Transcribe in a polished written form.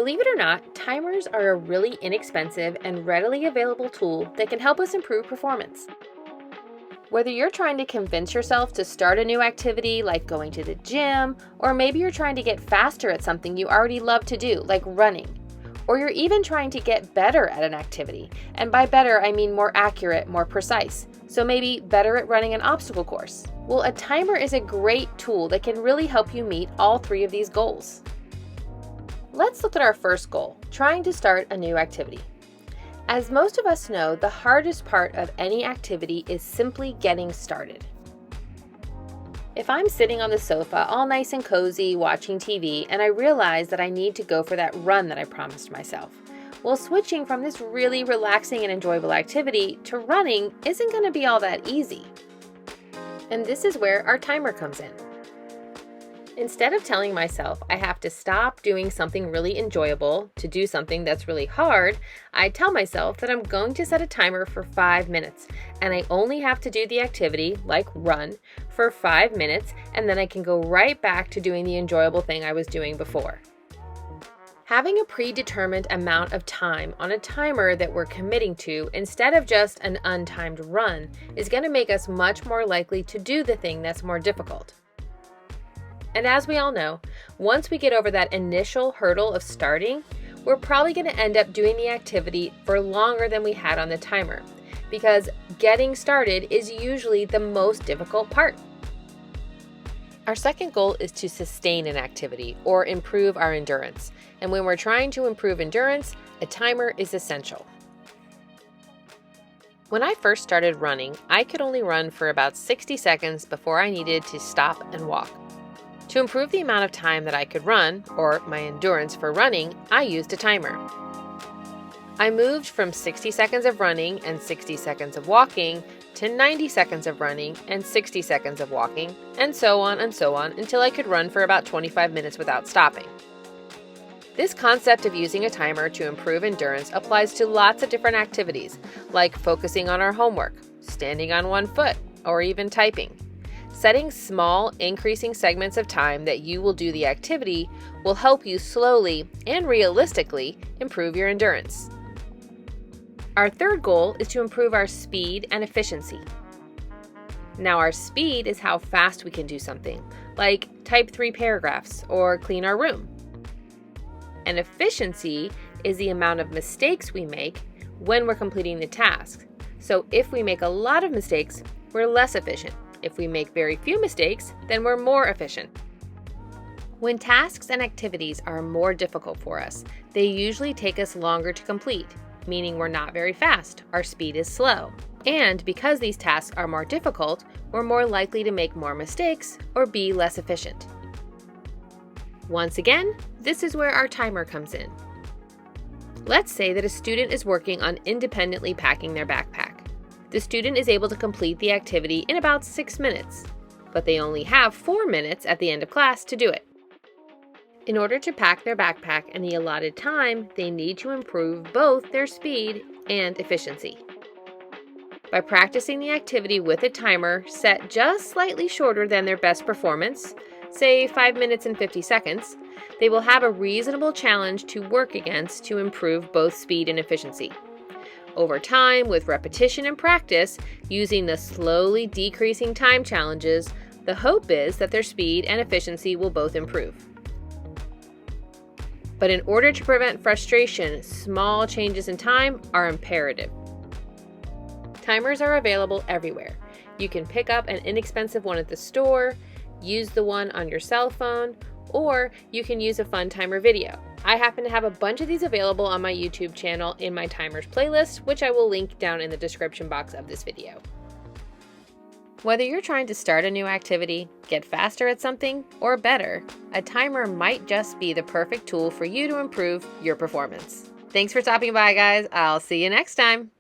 Believe it or not, timers are a really inexpensive and readily available tool that can help us improve performance. Whether you're trying to convince yourself to start a new activity like going to the gym, or maybe you're trying to get faster at something you already love to do like running, or you're even trying to get better at an activity, and by better I mean more accurate, more precise, so maybe better at running an obstacle course. Well, a timer is a great tool that can really help you meet all three of these goals. Let's look at our first goal, trying to start a new activity. As most of us know, the hardest part of any activity is simply getting started. If I'm sitting on the sofa all nice and cozy watching TV and I realize that I need to go for that run that I promised myself, well, switching from this really relaxing and enjoyable activity to running isn't going to be all that easy. And this is where our timer comes in. Instead of telling myself I have to stop doing something really enjoyable to do something that's really hard, I tell myself that I'm going to set a timer for 5 minutes, and I only have to do the activity, like run, for 5 minutes, and then I can go right back to doing the enjoyable thing I was doing before. Having a predetermined amount of time on a timer that we're committing to instead of just an untimed run is going to make us much more likely to do the thing that's more difficult. And as we all know, once we get over that initial hurdle of starting, we're probably going to end up doing the activity for longer than we had on the timer, because getting started is usually the most difficult part. Our second goal is to sustain an activity or improve our endurance. And when we're trying to improve endurance, a timer is essential. When I first started running, I could only run for about 60 seconds before I needed to stop and walk. To improve the amount of time that I could run, or my endurance for running, I used a timer. I moved from 60 seconds of running and 60 seconds of walking to 90 seconds of running and 60 seconds of walking, and so on until I could run for about 25 minutes without stopping. This concept of using a timer to improve endurance applies to lots of different activities, like focusing on our homework, standing on one foot, or even typing. Setting small, increasing segments of time that you will do the activity will help you slowly and realistically improve your endurance. Our third goal is to improve our speed and efficiency. Now, our speed is how fast we can do something, like type 3 paragraphs or clean our room. And efficiency is the amount of mistakes we make when we're completing the task. So if we make a lot of mistakes, we're less efficient. If we make very few mistakes, then we're more efficient. When tasks and activities are more difficult for us, they usually take us longer to complete, meaning we're not very fast, our speed is slow. And because these tasks are more difficult, we're more likely to make more mistakes or be less efficient. Once again, this is where our timer comes in. Let's say that a student is working on independently packing their backpack. The student is able to complete the activity in about 6 minutes, but they only have 4 minutes at the end of class to do it. In order to pack their backpack in the allotted time, they need to improve both their speed and efficiency. By practicing the activity with a timer set just slightly shorter than their best performance, say 5 minutes and 50 seconds, they will have a reasonable challenge to work against to improve both speed and efficiency. Over time, with repetition and practice, using the slowly decreasing time challenges, the hope is that their speed and efficiency will both improve. But in order to prevent frustration, small changes in time are imperative. Timers are available everywhere. You can pick up an inexpensive one at the store, use the one on your cell phone, or you can use a fun timer video. I happen to have a bunch of these available on my YouTube channel in my timers playlist, which I will link down in the description box of this video. Whether you're trying to start a new activity, get faster at something, or better, a timer might just be the perfect tool for you to improve your performance. Thanks for stopping by, guys. I'll see you next time.